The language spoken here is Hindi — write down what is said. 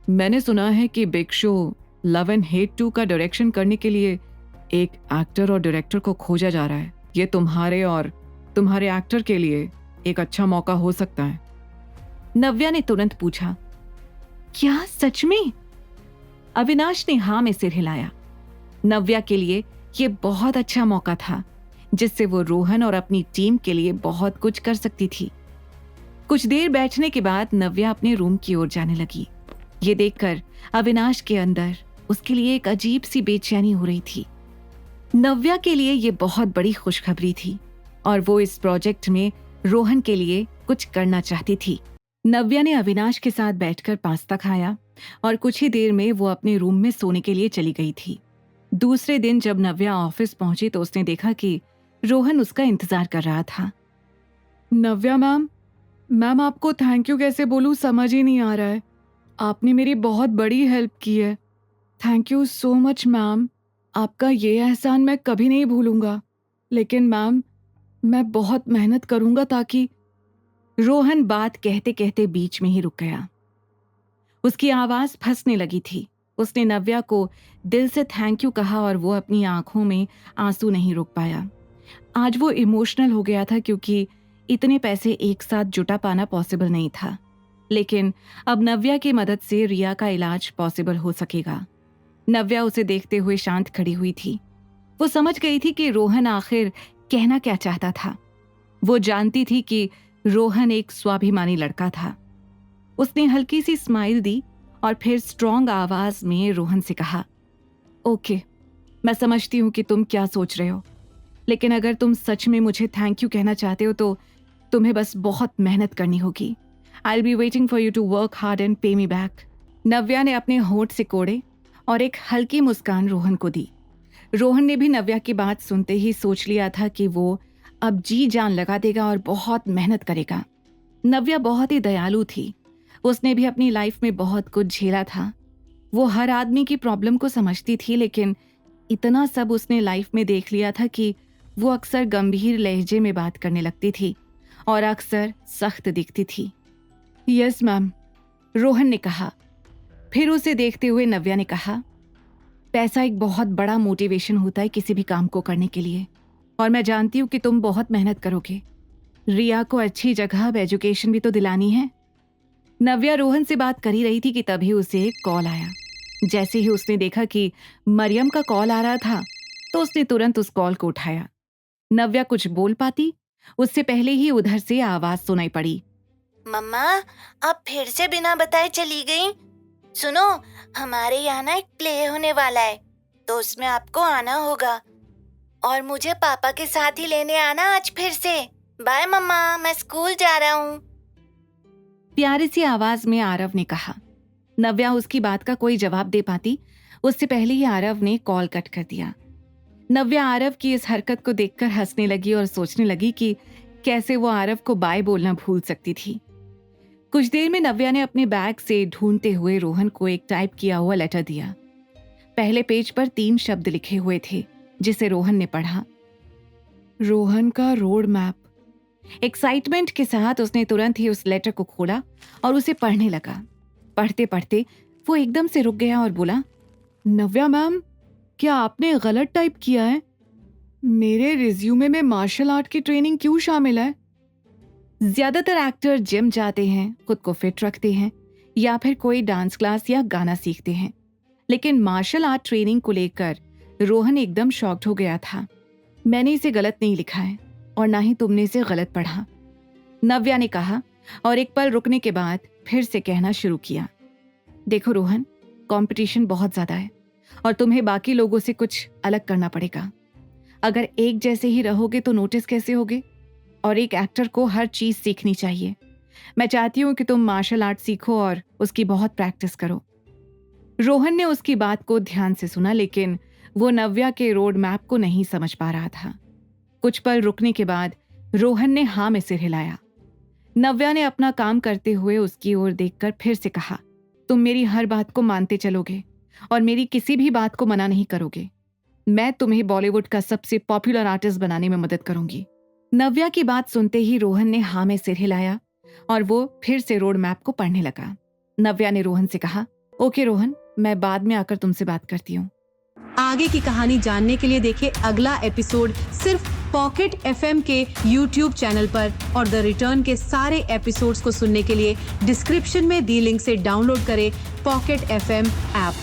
मैंने सुना है कि big show love and hate 2 का डायरेक्शन करने के लिए एक एक्टर और डायरेक्टर को खोजा जा रहा है। ये तुम्हारे और तुम्हारे एक्टर के लिए एक अच्छा मौका हो सकता है। नव्या ने तुरंत पूछा, क्या सच में? अविनाश ने हाँ में सिर हिलाया। नव्या के लिए ये बहुत अच्छा मौका था जिससे वो रोहन और अपनी टीम के लिए बहुत कुछ कर सकती थी। कुछ देर बैठने के बाद नव्या अपने रूम की ओर जाने लगी। ये देखकर अविनाश के अंदर उसके लिए एक अजीब सी बेचैनी हो रही थी। नव्या के लिए ये बहुत बड़ी खुशखबरी थी और वो इस प्रोजेक्ट में रोहन के लिए कुछ करना चाहती थी। नव्या ने अविनाश के साथ बैठकर पास्ता खाया और कुछ ही देर में वो अपने रूम में सोने के लिए चली गई थी। दूसरे दिन जब नव्या ऑफिस पहुंची तो उसने देखा कि रोहन उसका इंतजार कर रहा था। नव्या मैम आपको थैंक यू कैसे बोलूं समझ ही नहीं आ रहा है। आपने मेरी बहुत बड़ी हेल्प की है। Thank you so much ma'am. आपका ये एहसान मैं कभी नहीं भूलूंगा। लेकिन मैम मैं बहुत मेहनत करूंगा ताकि। रोहन बात कहते कहते बीच में ही रुक गया। उसकी आवाज फंसने लगी थी। उसने नव्या को दिल से थैंक यू कहा और वो अपनी आंखों में आंसू नहीं रोक पाया। आज वो इमोशनल हो गया था क्योंकि इतने पैसे एक साथ जुटा पाना पॉसिबल नहीं था। लेकिन अब नव्या की मदद से रिया का इलाज पॉसिबल हो सकेगा। नव्या उसे देखते हुए शांत खड़ी हुई थी। वो समझ गई थी कि रोहन आखिर कहना क्या चाहता था। वो जानती थी कि रोहन एक स्वाभिमानी लड़का था। उसने हल्की सी स्माइल दी और फिर स्ट्रॉन्ग आवाज में रोहन से कहा, ओके, मैं समझती हूं कि तुम क्या सोच रहे हो, लेकिन अगर तुम सच में मुझे थैंक यू कहना चाहते हो तो तुम्हें बस बहुत मेहनत करनी होगी। I will be waiting for you to work hard and pay me back. नव्या ने अपने होंठ सिकोड़े और एक हल्की मुस्कान रोहन को दी। रोहन ने भी नव्या की बात सुनते ही सोच लिया था कि वो अब जी जान लगा देगा और बहुत मेहनत करेगा। नव्या बहुत ही दयालु थी। उसने भी अपनी लाइफ में बहुत कुछ झेला था। वो हर आदमी की प्रॉब्लम को समझती थी, लेकिन इतना सब उसने लाइफ में देख लिया था कि वो अक्सर गंभीर लहजे में बात करने लगती थी और अक्सर सख्त दिखती थी। यस मैम, रोहन ने कहा। फिर उसे देखते हुए नव्या ने कहा, पैसा एक बहुत बड़ा मोटिवेशन होता है किसी भी काम को करने के लिए, और मैं जानती हूँ कि तुम बहुत मेहनत करोगे। रिया को अच्छी जगह अब एजुकेशन भी तो दिलानी है। नव्या रोहन से बात कर ही रही थी कि तभी उसे एक कॉल आया। जैसे ही उसने देखा कि मरियम का कॉल आ रहा था तो उसने तुरंत उस कॉल को उठाया। नव्या कुछ बोल पाती उससे पहले ही उधर से आवाज सुनाई पड़ी, मम्मा, आप फिर से बिना बताए चली गई। सुनो, हमारे यहाँ ना एक प्ले होने वाला है, तो उसमें आपको आना होगा और मुझे पापा के साथ ही लेने आना आज फिर से। बाय मम्मा, मैं स्कूल जा रहा हूँ। प्यारी सी आवाज में आरव ने कहा। नव्या उसकी बात का कोई जवाब दे पाती उससे पहले ही आरव ने कॉल कट कर दिया। नव्या आरव की इस हरकत को देखकर हंसने लगी और सोचने लगी कि कैसे वो आरव को बाय बोलना भूल सकती थी। कुछ देर में नव्या ने अपने बैग से ढूंढते हुए रोहन को एक टाइप किया हुआ लेटर दिया। पहले पेज पर 3 शब्द लिखे हुए थे जिसे रोहन ने पढ़ा, रोहन का रोड मैप। एक्साइटमेंट के साथ उसने तुरंत ही उस लेटर को खोला और उसे पढ़ने लगा। पढ़ते पढ़ते वो एकदम से रुक गया और बोला, नव्या मैम, क्या आपने गलत टाइप किया है? मेरे रिज्यूमे में मार्शल आर्ट की ट्रेनिंग क्यों शामिल है? ज्यादातर एक्टर जिम जाते हैं, खुद को फिट रखते हैं या फिर कोई डांस क्लास या गाना सीखते हैं, लेकिन मार्शल आर्ट ट्रेनिंग को लेकर रोहन एकदम शॉक्ड हो गया था। मैंने इसे गलत नहीं लिखा है और ना ही तुमने इसे गलत पढ़ा, नव्या ने कहा और एक पल रुकने के बाद फिर से कहना शुरू किया। देखो रोहन, कंपटीशन बहुत ज्यादा है और तुम्हें बाकी लोगों से कुछ अलग करना पड़ेगा। अगर एक जैसे ही रहोगे तो नोटिस कैसे होगे? और एक एक्टर को हर चीज सीखनी चाहिए। मैं चाहती हूँ कि तुम मार्शल आर्ट सीखो और उसकी बहुत प्रैक्टिस करो। रोहन ने उसकी बात को ध्यान से सुना, लेकिन वो नव्या के रोड मैप को नहीं समझ पा रहा था। कुछ पल रुकने के बाद रोहन ने हाँ में सिर हिलाया। नव्या ने अपना काम करते हुए उसकी ओर देखकर फिर से कहा, तुम मेरी हर बात को मानते चलोगे और मेरी किसी भी बात को मना नहीं करोगे। मैं तुम्हें बॉलीवुड का सबसे पॉपुलर आर्टिस्ट बनाने में मदद करूंगी। नव्या की बात सुनते ही रोहन ने हाँ में सिर हिलाया और वो फिर से रोड मैप को पढ़ने लगा। नव्या ने रोहन से कहा, ओके रोहन, मैं बाद में आकर तुमसे बात करती हूँ। आगे की कहानी जानने के लिए देखिए अगला एपिसोड सिर्फ पॉकेट एफएम के यूट्यूब चैनल पर, और द रिटर्न के सारे एपिसोड्स को सुनने के लिए डिस्क्रिप्शन में दी लिंक से डाउनलोड करें पॉकेट एफएम ऐप।